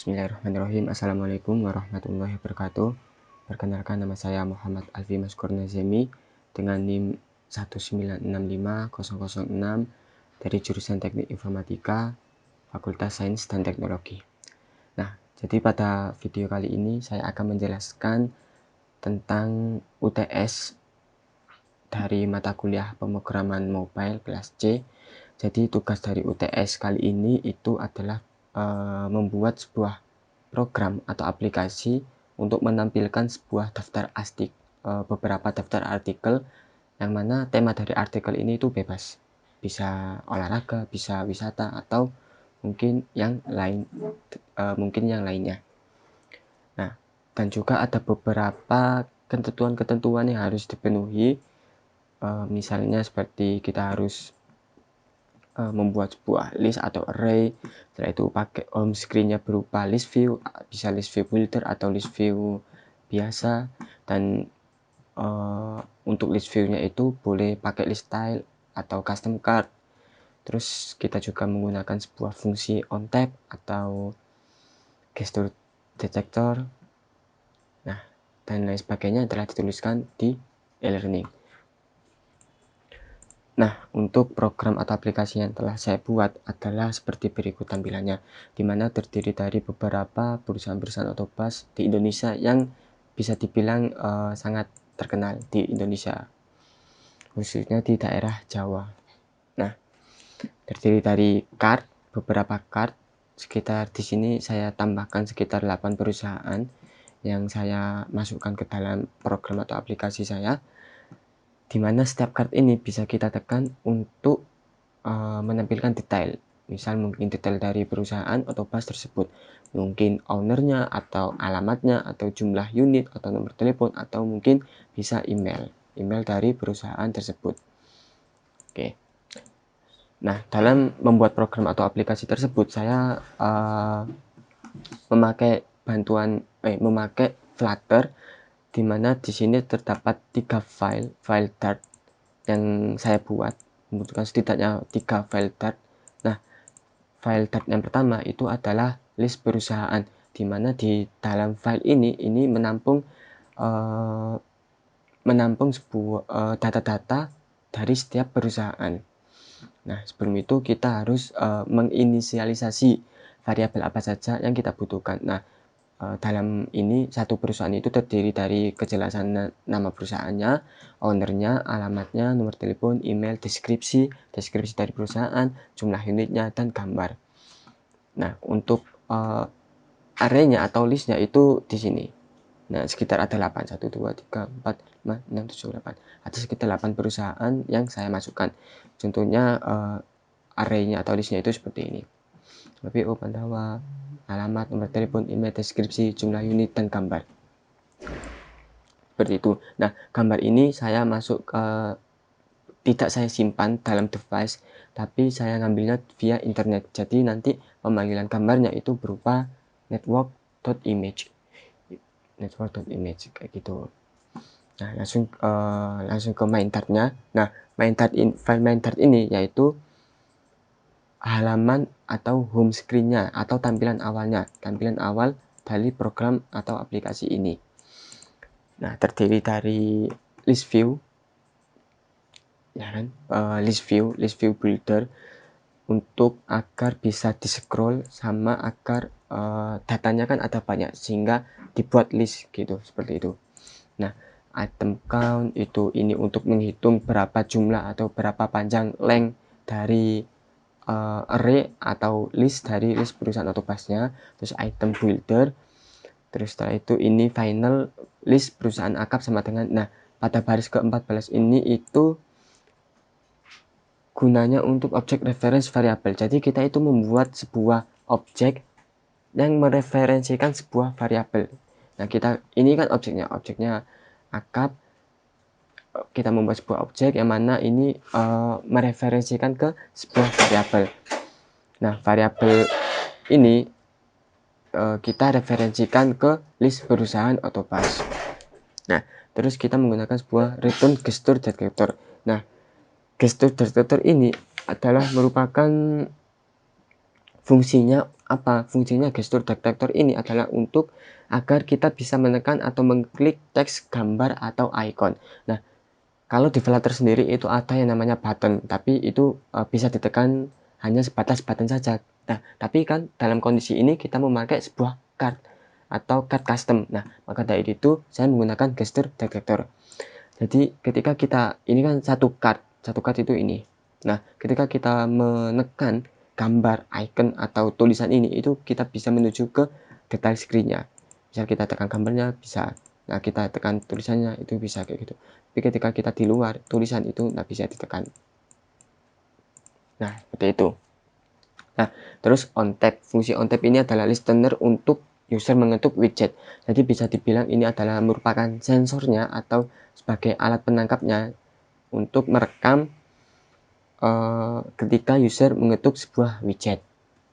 Bismillahirrahmanirrahim. Assalamualaikum warahmatullahi wabarakatuh. Perkenalkan, nama saya Muhammad Alfi Maskur Nazemi dengan NIM 1965006 dari jurusan Teknik Informatika, Fakultas Sains dan Teknologi. Nah, jadi pada video kali ini saya akan menjelaskan tentang UTS dari mata kuliah pemrograman mobile kelas C. Jadi tugas dari UTS kali ini itu adalah membuat sebuah program atau aplikasi untuk menampilkan sebuah daftar astik, beberapa daftar artikel, yang mana tema dari artikel ini itu bebas, bisa olahraga, bisa wisata, atau mungkin yang lainnya. Nah, dan juga ada beberapa ketentuan-ketentuan yang harus dipenuhi, misalnya seperti kita harus membuat sebuah list atau array. Setelah itu pakai home screen-nya berupa list view, bisa list view builder atau list view biasa, dan untuk list view-nya itu boleh pakai list style atau custom card. Terus kita juga menggunakan sebuah fungsi on tap atau gesture detector. Nah, dan lain sebagainya telah dituliskan di e-learning. Nah, untuk program atau aplikasi yang telah saya buat adalah seperti berikut tampilannya, di mana terdiri dari beberapa perusahaan-perusahaan otobus di Indonesia yang bisa dibilang sangat terkenal di Indonesia, khususnya di daerah Jawa. Nah, terdiri dari beberapa card, sekitar di sini saya tambahkan sekitar 8 perusahaan yang saya masukkan ke dalam program atau aplikasi saya, di mana setiap card ini bisa kita tekan untuk menampilkan detail. Misal mungkin detail dari perusahaan atau bus tersebut, mungkin ownernya atau alamatnya atau jumlah unit atau nomor telepon, atau mungkin bisa email dari perusahaan tersebut. Oke. Nah, dalam membuat program atau aplikasi tersebut saya memakai Flutter, di mana di sini terdapat 3 file Dart yang saya buat, membutuhkan setidaknya 3 file Dart. Nah, file Dart yang pertama itu adalah list perusahaan, di mana di dalam file ini menampung sebuah data-data dari setiap perusahaan. Nah, sebelum itu kita harus menginisialisasi variabel apa saja yang kita butuhkan. Nah, dalam ini satu perusahaan itu terdiri dari kejelasan nama perusahaannya, ownernya, alamatnya, nomor telepon, email, deskripsi dari perusahaan, jumlah unitnya, dan gambar. Nah, untuk array-nya atau list-nya itu di sini. Nah, sekitar ada 8, 1, 2, 3, 4, 5, 6, 7, 8. Ada sekitar 8 perusahaan yang saya masukkan. Contohnya array-nya atau list-nya itu seperti ini. BPO, Pandawa, alamat, nomor telepon, email, deskripsi, jumlah unit, dan gambar. Seperti itu. Nah, gambar ini saya tidak saya simpan dalam device, tapi saya ngambilnya via internet. Jadi nanti pemanggilan gambarnya itu berupa network.image kayak gitu. Nah, langsung ke main Dart-nya. Nah, file main Dart ini yaitu halaman atau home screen-nya atau tampilan awal dari program atau aplikasi ini. Nah, terdiri dari list view, ya kan, list view builder, untuk agar bisa di scroll sama agar datanya kan ada banyak sehingga dibuat list gitu, seperti itu. Nah, item count ini untuk menghitung berapa jumlah atau berapa panjang length dari array atau list dari list perusahaan atau busnya. Terus item builder, terus setelah itu ini final list perusahaan akap sama dengan, nah pada baris ke-14 ini itu gunanya untuk objek reference variable. Jadi kita itu membuat sebuah objek yang mereferensikan sebuah variabel. Nah, ini kan objeknya akap, kita membuat sebuah objek yang mana ini mereferensikan ke sebuah variabel. Nah, variabel ini kita referensikan ke list perusahaan atau bus. Nah, terus kita menggunakan sebuah return gesture detector. Nah, gesture detector ini adalah merupakan fungsinya apa fungsinya gestur detektor ini adalah untuk agar kita bisa menekan atau mengklik teks, gambar, atau icon. Nah, kalau di Flutter sendiri itu ada yang namanya button, tapi itu bisa ditekan hanya sebatas button saja. Nah, tapi kan dalam kondisi ini kita memakai sebuah card atau card custom. Nah, maka dari itu saya menggunakan gestur detektor. Jadi ketika kita ini kan satu card itu ini. Nah, ketika kita menekan gambar, icon, atau tulisan ini, itu kita bisa menuju ke detail screen-nya. Misal kita tekan gambarnya bisa. Nah, kita tekan tulisannya itu bisa kayak gitu. Tapi ketika kita di luar, tulisan itu nggak bisa ditekan. Nah, seperti itu. Nah, terus on tap. Fungsi on tap ini adalah listener untuk user mengetuk widget. Jadi bisa dibilang ini adalah merupakan sensornya atau sebagai alat penangkapnya untuk merekam ketika user mengetuk sebuah widget.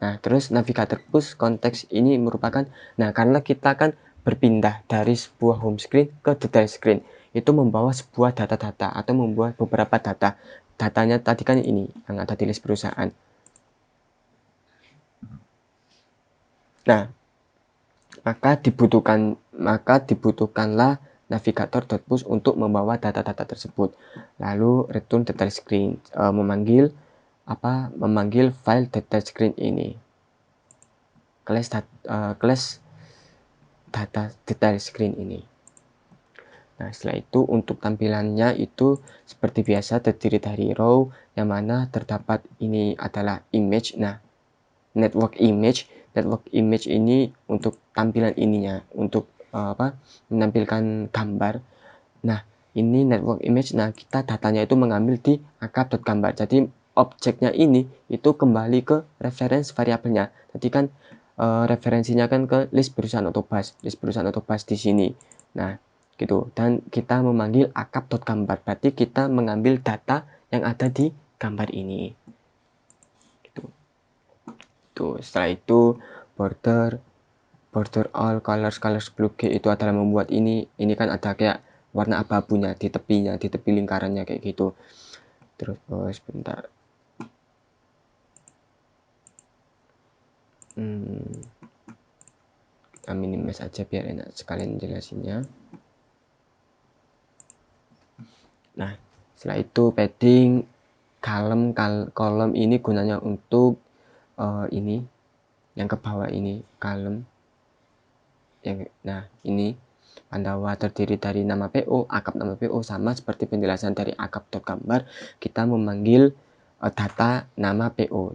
Nah, terus navigator push konteks ini merupakan, nah karena kita kan berpindah dari sebuah home screen ke detail screen, itu membawa sebuah data-data atau membuat beberapa data. Datanya tadi kan ini yang ada di list perusahaan. Nah, maka dibutuhkanlah navigator.push untuk membawa data-data tersebut. Lalu return detail screen, memanggil file detail screen ini. Class data detail screen ini. Nah, setelah itu untuk tampilannya itu seperti biasa terdiri dari row yang mana terdapat ini adalah image. Nah, network image ini untuk tampilan ininya, untuk menampilkan gambar. Nah, ini network image. Nah, kita datanya itu mengambil di akap.gambar. Jadi objeknya ini itu kembali ke reference variabelnya. Jadi kan referensinya kan ke list perusahaan otobus di sini. Nah, gitu. Dan kita memanggil akap.gambar. Berarti kita mengambil data yang ada di gambar ini. Gitu. Tuh, setelah itu border all colors blue G itu adalah membuat ini kan ada kayak warna abu-abunya di tepi lingkarannya kayak gitu. Terus sebentar. Kita minimize aja biar enak sekalian jelasinnya. Nah, setelah itu padding kolom ini gunanya untuk ini yang ke bawah ini column. Nah, ini Pandawa terdiri dari nama PO, akap nama PO, sama seperti penjelasan dari akap.gambar, kita memanggil data nama PO,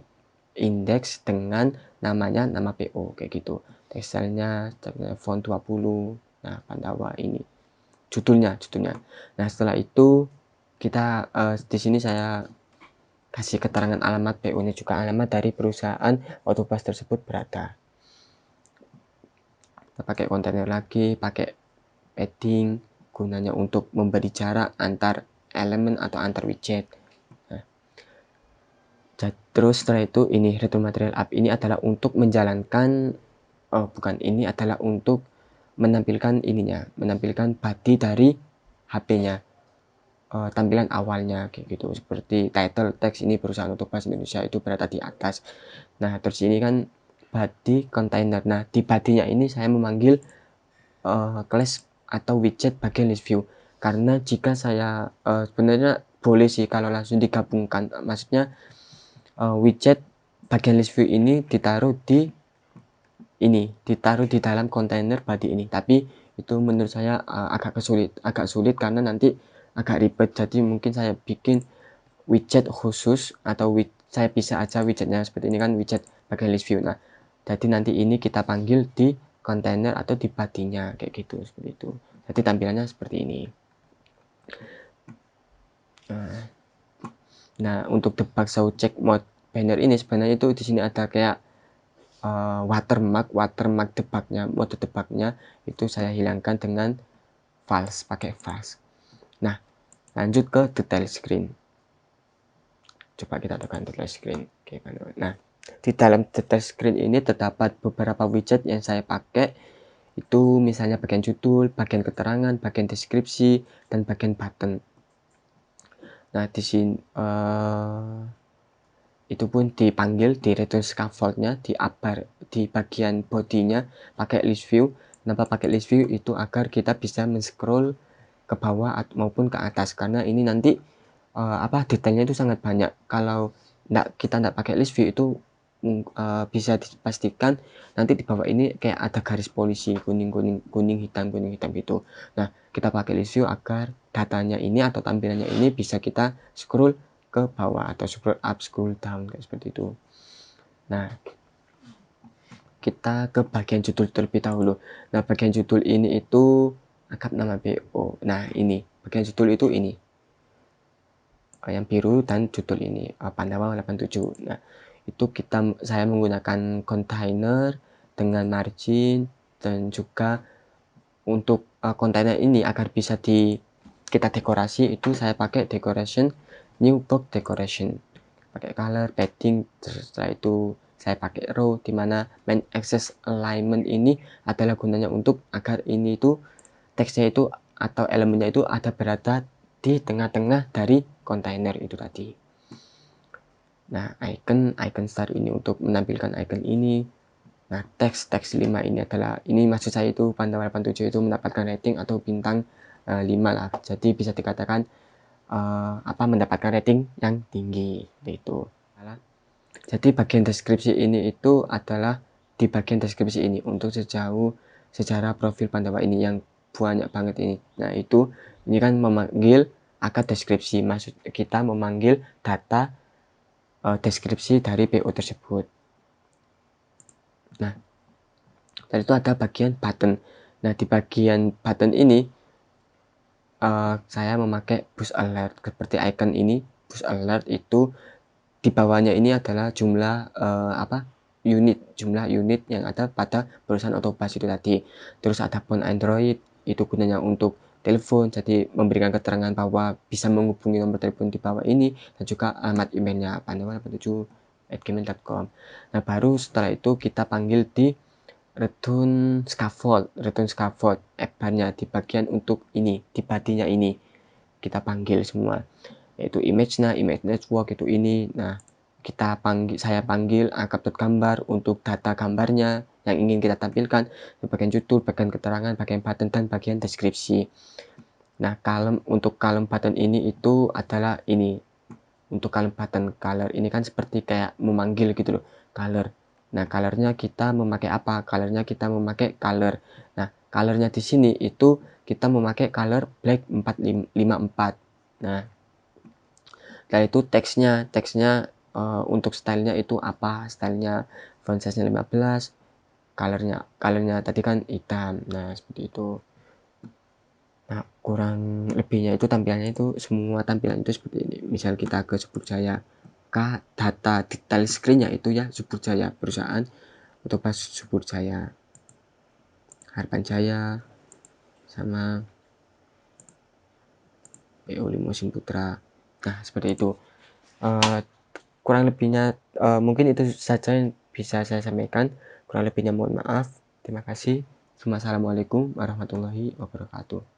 indeks dengan namanya nama PO, kayak gitu. Tekstilnya font 20, nah Pandawa ini judulnya. Nah, setelah itu kita di sini saya kasih keterangan alamat PO-nya juga, alamat dari perusahaan otobus tersebut berada. Kita pakai kontainer lagi, pakai padding, gunanya untuk memberi jarak antar elemen atau antar widget. Nah, terus setelah itu ini return material app ini adalah untuk menjalankan ini adalah untuk menampilkan body dari HP-nya, tampilan awalnya kayak gitu, seperti title text ini perusahaan otobus Indonesia itu berada di atas. Nah, terus ini kan body container. Nah, di body-nya ini saya memanggil class atau widget bagian list view, karena jika saya sebenarnya boleh sih kalau langsung digabungkan, maksudnya widget bagian list view ini ditaruh di dalam kontainer body ini, tapi itu menurut saya agak sulit karena nanti agak ribet. Jadi mungkin saya bikin widget khusus, atau saya bisa aja widgetnya seperti ini kan, widget bagian list view. Nah, jadi nanti ini kita panggil di kontainer atau di body-nya kayak gitu, seperti itu. Jadi tampilannya seperti ini. Nah, untuk debug show check mode banner ini sebenarnya itu di sini ada kayak watermark debugnya, mode debugnya itu saya hilangkan dengan false, pakai false. Nah, lanjut ke detail screen. Coba kita tekan detail screen. Oke, nah, di dalam detail screen ini terdapat beberapa widget yang saya pakai, itu misalnya bagian judul, bagian keterangan, bagian deskripsi, dan bagian button. Nah, di sini itu pun dipanggil di return scaffold-nya, di bagian bodinya pakai list view. Kenapa pakai list view? Itu agar kita bisa men-scroll ke bawah maupun ke atas, karena ini nanti detailnya itu sangat banyak. Kalau kita nggak pakai list view itu bisa dipastikan nanti di bawah ini kayak ada garis polisi kuning hitam gitu. Nah, kita pakai list view agar datanya ini atau tampilannya ini bisa kita scroll ke bawah atau scroll up, scroll down kayak seperti itu. Nah, kita ke bagian judul terlebih dahulu. Nah, bagian judul ini itu angkat nama BO. Nah, ini bagian judul itu ini yang biru dan judul ini Pandawa 87. Nah, itu saya menggunakan container dengan margin, dan juga untuk kontainer ini agar bisa kita dekorasi, itu saya pakai decoration new box decoration, pakai color padding. Setelah itu saya pakai row, dimana main access alignment ini adalah gunanya untuk agar ini itu teksnya itu atau elemennya itu berada di tengah-tengah dari kontainer itu tadi. Nah, icon start ini untuk menampilkan icon ini. Nah, teks 5 ini maksud saya itu Pandawa 87 itu mendapatkan rating atau bintang 5 lah. Jadi bisa dikatakan mendapatkan rating yang tinggi itu. Jadi bagian deskripsi ini itu adalah di bagian deskripsi ini untuk sejauh sejarah profil Pandawa ini yang banyak banget ini. Nah, ini kan memanggil akad deskripsi, maksud kita memanggil data deskripsi dari PO tersebut. Nah, dan itu ada bagian button. Nah, di bagian button ini saya memakai push alert seperti icon ini. Push alert itu di bawahnya ini adalah jumlah jumlah unit yang ada pada perusahaan Otobus itu tadi. Terus ada phone Android, itu gunanya untuk telepon, jadi memberikan keterangan bahwa bisa menghubungi nomor telepon di bawah ini, dan juga alamat emailnya pandawa87@gmail.com. Nah, baru setelah itu kita panggil di return scaffold bar-nya di bagian untuk ini, di bodinya ini kita panggil semua, yaitu image network itu ini. Nah, saya panggil angka.gambar untuk data gambarnya yang ingin kita tampilkan di bagian judul, bagian keterangan, bagian button, dan bagian deskripsi. Nah, untuk column button ini itu adalah ini. Untuk column button color ini kan seperti kayak memanggil gitu loh, color. Nah, colornya kita memakai apa? Colornya kita memakai color. Nah, colornya di sini itu kita memakai color black 454. Nah, setelah itu teksnya untuk stylenya itu apa? Stylenya font size-nya 15, colornya tadi kan hitam. Nah, seperti itu. Nah, kurang lebihnya itu tampilannya itu semua tampilan itu seperti ini. Misal kita ke Subur Jaya, data detail screen-nya itu ya Subur Jaya, perusahaan Otobus Subur Jaya, Harapan Jaya, sama PO Limosin Putra. Nah, seperti itu. Kurang lebihnya mungkin itu saja yang bisa saya sampaikan. Kurang lebihnya mohon maaf. Terima kasih. Assalamualaikum warahmatullahi wabarakatuh.